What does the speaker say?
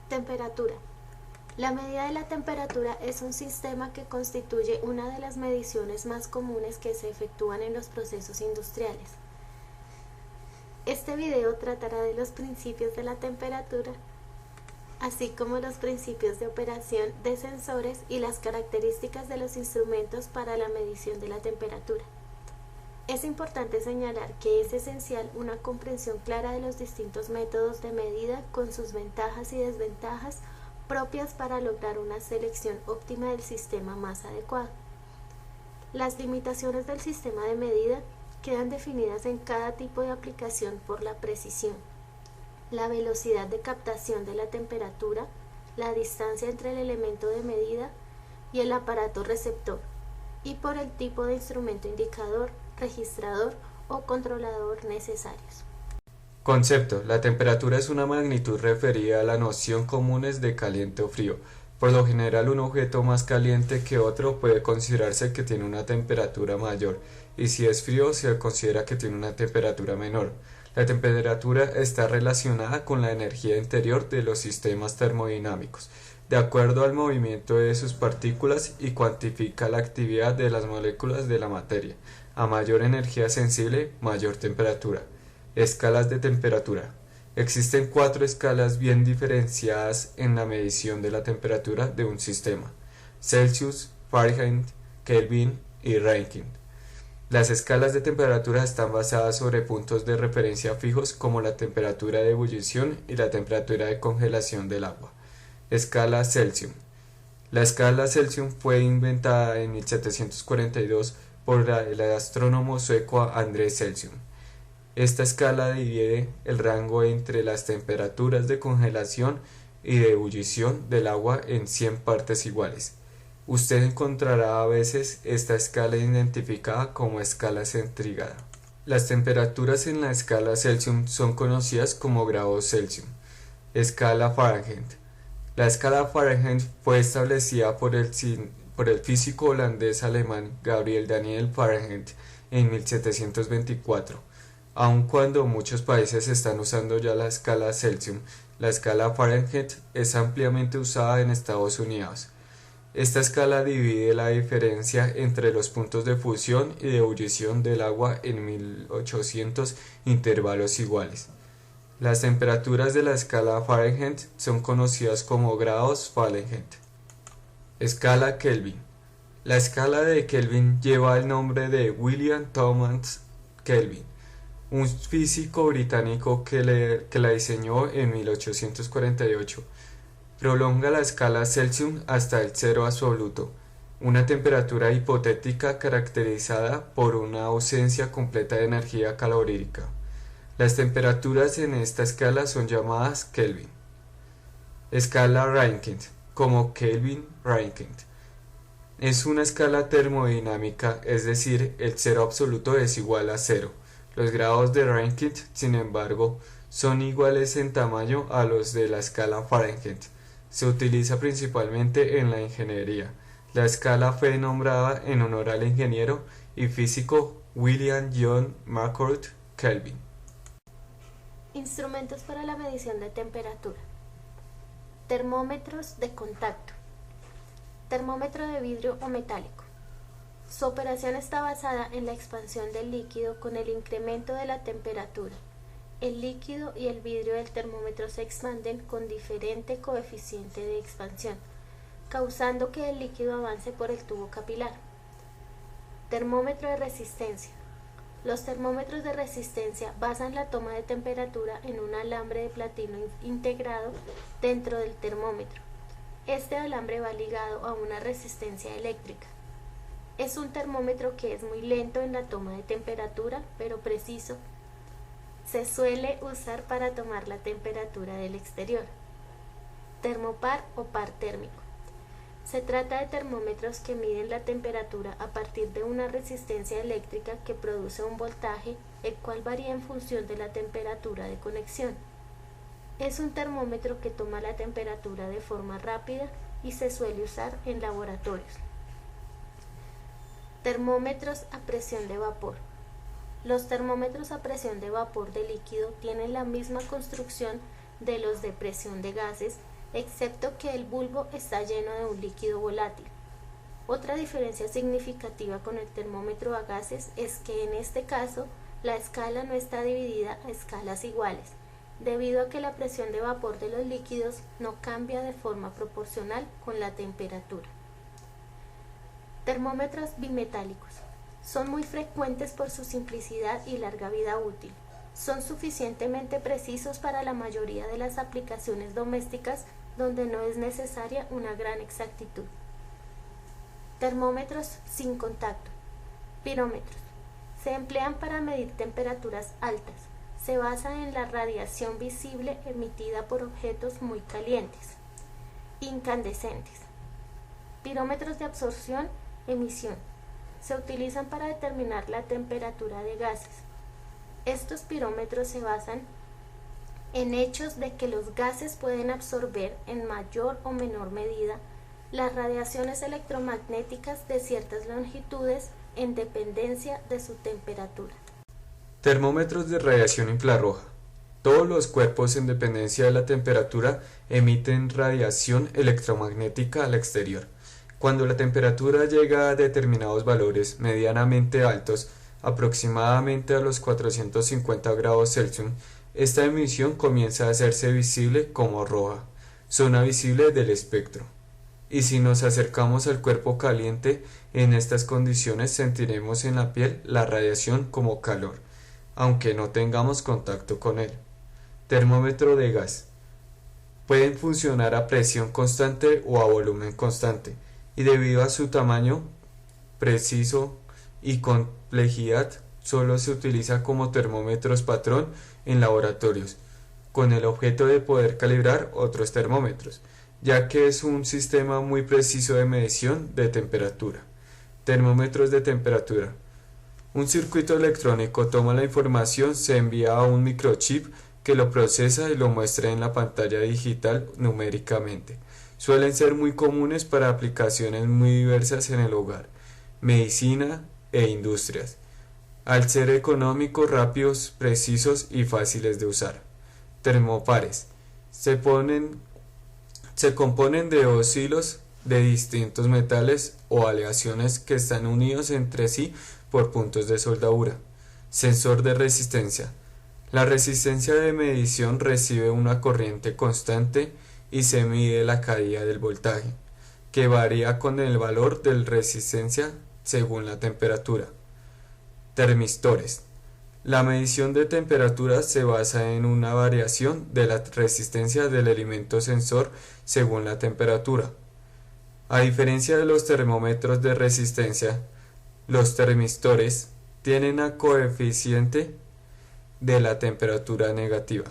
Temperatura. La medida de la temperatura es un sistema que constituye una de las mediciones más comunes que se efectúan en los procesos industriales. Este video tratará de los principios de la temperatura, así como los principios de operación de sensores y las características de los instrumentos para la medición de la temperatura. Es importante señalar que es esencial una comprensión clara de los distintos métodos de medida con sus ventajas y desventajas propias para lograr una selección óptima del sistema más adecuado. Las limitaciones del sistema de medida quedan definidas en cada tipo de aplicación por la precisión, la velocidad de captación de la temperatura, la distancia entre el elemento de medida y el aparato receptor, y por el tipo de instrumento indicador, registrador o controlador necesarios. Concepto: la temperatura es una magnitud referida a la noción comunes de caliente o frío. Por lo general, un objeto más caliente que otro puede considerarse que tiene una temperatura mayor, y si es frío se considera que tiene una temperatura menor. La temperatura está relacionada con la energía interior de los sistemas termodinámicos, de acuerdo al movimiento de sus partículas, y cuantifica la actividad de las moléculas de la materia. A mayor energía sensible, mayor temperatura. Escalas de temperatura. Existen 4 escalas bien diferenciadas en la medición de la temperatura de un sistema: Celsius, Fahrenheit, Kelvin y Rankine. Las escalas de temperatura están basadas sobre puntos de referencia fijos como la temperatura de ebullición y la temperatura de congelación del agua. Escala Celsius. La escala Celsius fue inventada en 1742 por el astrónomo sueco Andrés Celsius. Esta escala divide el rango entre las temperaturas de congelación y de ebullición del agua en 100 partes iguales. Usted encontrará a veces esta escala identificada como escala centrígrada. Las temperaturas en la escala Celsius son conocidas como grados Celsius. Escala Fahrenheit. La escala Fahrenheit fue establecida por el físico holandés-alemán Gabriel Daniel Fahrenheit en 1724. Aun cuando muchos países están usando ya la escala Celsius, la escala Fahrenheit es ampliamente usada en Estados Unidos. Esta escala divide la diferencia entre los puntos de fusión y de ebullición del agua en 1800 intervalos iguales. Las temperaturas de la escala Fahrenheit son conocidas como grados Fahrenheit. Escala Kelvin. La escala de Kelvin lleva el nombre de William Thomas Kelvin, un físico británico que la diseñó en 1848. Prolonga la escala Celsius hasta el cero absoluto, una temperatura hipotética caracterizada por una ausencia completa de energía calorífica. Las temperaturas en esta escala son llamadas Kelvin. Escala Rankine, como Kelvin Rankine. Es una escala termodinámica, es decir, el cero absoluto es igual a cero. Los grados de Rankine, sin embargo, son iguales en tamaño a los de la escala Fahrenheit. Se utiliza principalmente en la ingeniería. La escala fue nombrada en honor al ingeniero y físico William John McCord Kelvin. Instrumentos para la medición de temperatura. Termómetros de contacto. Termómetro de vidrio o metálico. Su operación está basada en la expansión del líquido con el incremento de la temperatura. El líquido y el vidrio del termómetro se expanden con diferente coeficiente de expansión, causando que el líquido avance por el tubo capilar. Termómetro de resistencia. Los termómetros de resistencia basan la toma de temperatura en un alambre de platino integrado dentro del termómetro. Este alambre va ligado a una resistencia eléctrica. Es un termómetro que es muy lento en la toma de temperatura, pero preciso. Se suele usar para tomar la temperatura del exterior. Termopar o par térmico. Se trata de termómetros que miden la temperatura a partir de una resistencia eléctrica que produce un voltaje, el cual varía en función de la temperatura de conexión. Es un termómetro que toma la temperatura de forma rápida y se suele usar en laboratorios. Termómetros a presión de vapor. Los termómetros a presión de vapor de líquido tienen la misma construcción de los de presión de gases excepto que el bulbo está lleno de un líquido volátil. Otra diferencia significativa con el termómetro a gases es que en este caso la escala no está dividida a escalas iguales, debido a que la presión de vapor de los líquidos no cambia de forma proporcional con la temperatura. Termómetros bimetálicos. Son muy frecuentes por su simplicidad y larga vida útil. Son suficientemente precisos para la mayoría de las aplicaciones domésticas donde no es necesaria una gran exactitud. Termómetros sin contacto. Pirómetros. Se emplean para medir temperaturas altas. Se basan en la radiación visible emitida por objetos muy calientes. Incandescentes. Pirómetros de absorción, emisión. Se utilizan para determinar la temperatura de gases. Estos pirómetros se basan en hechos de que los gases pueden absorber en mayor o menor medida las radiaciones electromagnéticas de ciertas longitudes en dependencia de su temperatura. Termómetros de radiación infrarroja. Todos los cuerpos en dependencia de la temperatura emiten radiación electromagnética al exterior. Cuando la temperatura llega a determinados valores medianamente altos, aproximadamente a los 450 grados Celsius, esta emisión comienza a hacerse visible como roja, zona visible del espectro. Y si nos acercamos al cuerpo caliente, en estas condiciones sentiremos en la piel la radiación como calor, aunque no tengamos contacto con él. Termómetro de gas. Pueden funcionar a presión constante o a volumen constante, y debido a su tamaño preciso y complejidad, solo se utiliza como termómetros patrón en laboratorios, con el objeto de poder calibrar otros termómetros, ya que es un sistema muy preciso de medición de temperatura. Termómetros de temperatura. Un circuito electrónico toma la información, se envía a un microchip que lo procesa y lo muestra en la pantalla digital numéricamente. Suelen ser muy comunes para aplicaciones muy diversas en el hogar, medicina e industrias, al ser económicos, rápidos, precisos y fáciles de usar. Termopares. Se componen de dos hilos de distintos metales o aleaciones que están unidos entre sí por puntos de soldadura. Sensor de resistencia. La resistencia de medición recibe una corriente constante y se mide la caída del voltaje, que varía con el valor de resistencia según la temperatura. Termistores. La medición de temperatura se basa en una variación de la resistencia del elemento sensor según la temperatura. A diferencia de los termómetros de resistencia, los termistores tienen a coeficiente de la temperatura negativa.